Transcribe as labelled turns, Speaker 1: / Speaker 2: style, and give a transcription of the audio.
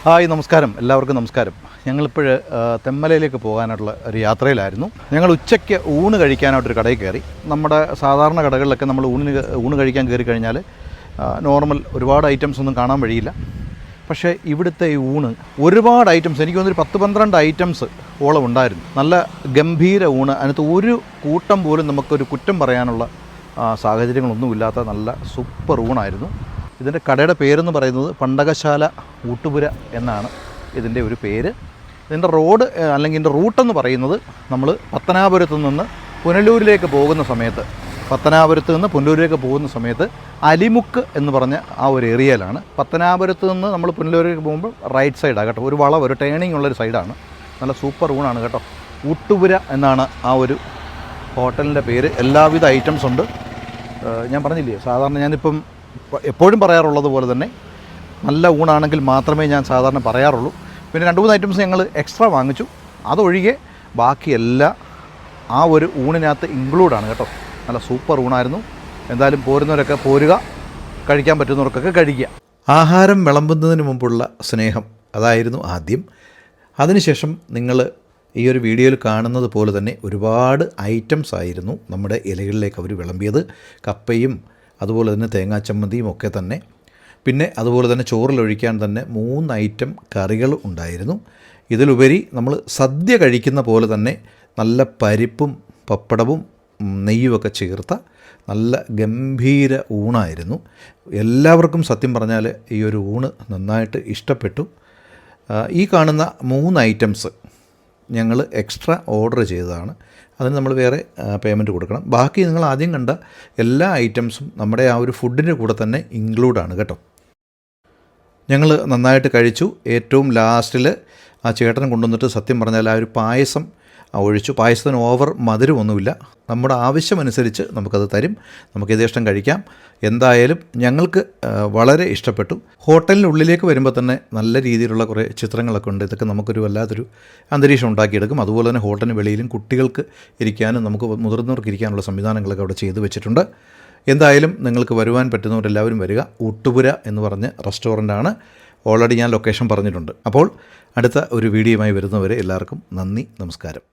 Speaker 1: Hi നമസ്കാരം, എല്ലാവർക്കും നമസ്കാരം. ഞങ്ങളിപ്പോൾ തെന്മലയിലേക്ക് പോകാനായിട്ടുള്ള ഒരു യാത്രയിലായിരുന്നു. ഞങ്ങൾ ഉച്ചയ്ക്ക് ഊണ് കഴിക്കാനായിട്ടൊരു കടയിൽ കയറി. നമ്മുടെ സാധാരണ കടകളിലൊക്കെ നമ്മൾ ഊണ് കഴിക്കാൻ കയറി കഴിഞ്ഞാൽ നോർമൽ ഒരുപാട് ഐറ്റംസ് ഒന്നും കാണാൻ വഴിയില്ല. പക്ഷേ ഇവിടുത്തെ ഈ ഊണ് ഒരുപാട് ഐറ്റംസ്, എനിക്ക് തോന്നുന്നൊരു 10-12 ഐറ്റംസ് ഓളം ഉണ്ടായിരുന്നു. നല്ല ഗംഭീര ഊണ്, അതിനകത്ത് ഒരു കൂട്ടം പോലും നമുക്കൊരു കുറ്റം പറയാനുള്ള സാഹചര്യങ്ങളൊന്നുമില്ലാത്ത നല്ല സൂപ്പർ ഊണായിരുന്നു. ഇതിൻ്റെ കടയുടെ പേരെന്ന് പറയുന്നത് പണ്ടകശാല ഊട്ടുപുര എന്നാണ് ഇതിൻ്റെ ഒരു പേര്. ഇതിൻ്റെ റോഡ് അല്ലെങ്കിൽ ഇതിൻ്റെ റൂട്ടെന്ന് പറയുന്നത് നമ്മൾ പത്തനാപുരത്ത് നിന്ന് പുനലൂരിലേക്ക് പോകുന്ന സമയത്ത് അലിമുക്ക് എന്ന് പറഞ്ഞ ആ ഒരു ഏരിയയിലാണ്. പത്തനാപുരത്ത് നിന്ന് നമ്മൾ പുനലൂരിലേക്ക് പോകുമ്പോൾ റൈറ്റ് സൈഡാണ് കേട്ടോ, ഒരു വളവ്, ഒരു ടേണിംഗ് ഉള്ളൊരു സൈഡാണ്. നല്ല സൂപ്പർ ഊണാണ് കേട്ടോ. ഊട്ടുപുര എന്നാണ് ആ ഒരു ഹോട്ടലിൻ്റെ പേര്. എല്ലാവിധ ഐറ്റംസ് ഉണ്ട്. ഞാൻ പറഞ്ഞില്ലേ, സാധാരണ ഞാനിപ്പം എപ്പോഴും പറയാറുള്ളത് പോലെ തന്നെ നല്ല ഊണാണെങ്കിൽ മാത്രമേ ഞാൻ സാധാരണ പറയാറുള്ളൂ. പിന്നെ 2-3 ഐറ്റംസ് ഞങ്ങൾ എക്സ്ട്രാ വാങ്ങിച്ചു. അതൊഴികെ ബാക്കിയെല്ലാം ആ ഒരു ഊണിനകത്ത് ഇൻക്ലൂഡാണ് കേട്ടോ. നല്ല സൂപ്പർ ഊണായിരുന്നു. എന്തായാലും പോരുന്നവരൊക്കെ പോരുക, കഴിക്കാൻ പറ്റുന്നവർക്കൊക്കെ കഴിക്കുക. ആഹാരം വിളമ്പുന്നതിന് മുമ്പുള്ള സ്നേഹം, അതായിരുന്നു ആദ്യം. അതിനുശേഷം നിങ്ങൾ ഈ ഒരു വീഡിയോയിൽ കാണുന്നത് പോലെ തന്നെ ഒരുപാട് ഐറ്റംസ് ആയിരുന്നു നമ്മുടെ ഇലകളിലേക്ക് അവർ വിളമ്പിയത്. കപ്പയും അതുപോലെ തന്നെ തേങ്ങാച്ചമ്മന്തിയും ഒക്കെ തന്നെ. പിന്നെ അതുപോലെ തന്നെ ചോറിലൊഴിക്കാൻ തന്നെ 3 ഐറ്റം കറികൾ ഉണ്ടായിരുന്നു. ഇതിലുപരി നമ്മൾ സദ്യ കഴിക്കുന്ന പോലെ തന്നെ നല്ല പരിപ്പും പപ്പടവും നെയ്യുമൊക്കെ ചേർത്ത നല്ല ഗംഭീര ഊണായിരുന്നു. എല്ലാവർക്കും സത്യം പറഞ്ഞാൽ ഈ ഒരു ഊണ് നന്നായിട്ട് ഇഷ്ടപ്പെട്ടു. ഈ കാണുന്ന 3 ഐറ്റംസ് ഞങ്ങൾ എക്സ്ട്രാ ഓർഡർ ചെയ്തതാണ്. അതിന് നമ്മൾ വേറെ പേയ്മെൻറ്റ് കൊടുക്കണം. ബാക്കി നിങ്ങൾ ആദ്യം കണ്ട എല്ലാ ഐറ്റംസും നമ്മുടെ ആ ഒരു ഫുഡിൻ്റെ കൂടെ തന്നെ ഇൻക്ലൂഡാണ് കേട്ടോ. ഞങ്ങൾ നന്നായിട്ട് കഴിച്ചു. ഏറ്റവും ലാസ്റ്റിൽ ആ ചേട്ടൻ കൊണ്ടുവന്നിട്ട് സത്യം പറഞ്ഞാൽ ആ ഒരു പായസം ഒഴിച്ചു. പായസത്തിന് ഓവർ മധുരമൊന്നുമില്ല. നമ്മുടെ ആവശ്യമനുസരിച്ച് നമുക്കത് തരും. നമുക്ക് യഥേഷ്ടം കഴിക്കാം. എന്തായാലും ഞങ്ങൾക്ക് വളരെ ഇഷ്ടപ്പെട്ടു. ഹോട്ടലിനുള്ളിലേക്ക് വരുമ്പോൾ തന്നെ നല്ല രീതിയിലുള്ള കുറേ ചിത്രങ്ങളൊക്കെ ഉണ്ട്. ഇതൊക്കെ നമുക്കൊരു വല്ലാത്തൊരു അന്തരീക്ഷം ഉണ്ടാക്കിയെടുക്കും. അതുപോലെ തന്നെ ഹോട്ടലിന് വെളിയിലും കുട്ടികൾക്ക് ഇരിക്കാനും നമുക്ക് മുതിർന്നവർക്ക് ഇരിക്കാനുള്ള സംവിധാനങ്ങളൊക്കെ അവിടെ ചെയ്തു വെച്ചിട്ടുണ്ട്. എന്തായാലും നിങ്ങൾക്ക് വരുവാൻ പറ്റുന്നവരെല്ലാവരും വരിക. ഊട്ടുപുര എന്ന് പറഞ്ഞ റെസ്റ്റോറൻ്റാണ്. ഓൾറെഡി ഞാൻ ലൊക്കേഷൻ പറഞ്ഞിട്ടുണ്ട്. അപ്പോൾ അടുത്ത ഒരു വീഡിയോയുമായി വരുന്നവരെ എല്ലാവർക്കും നന്ദി, നമസ്കാരം.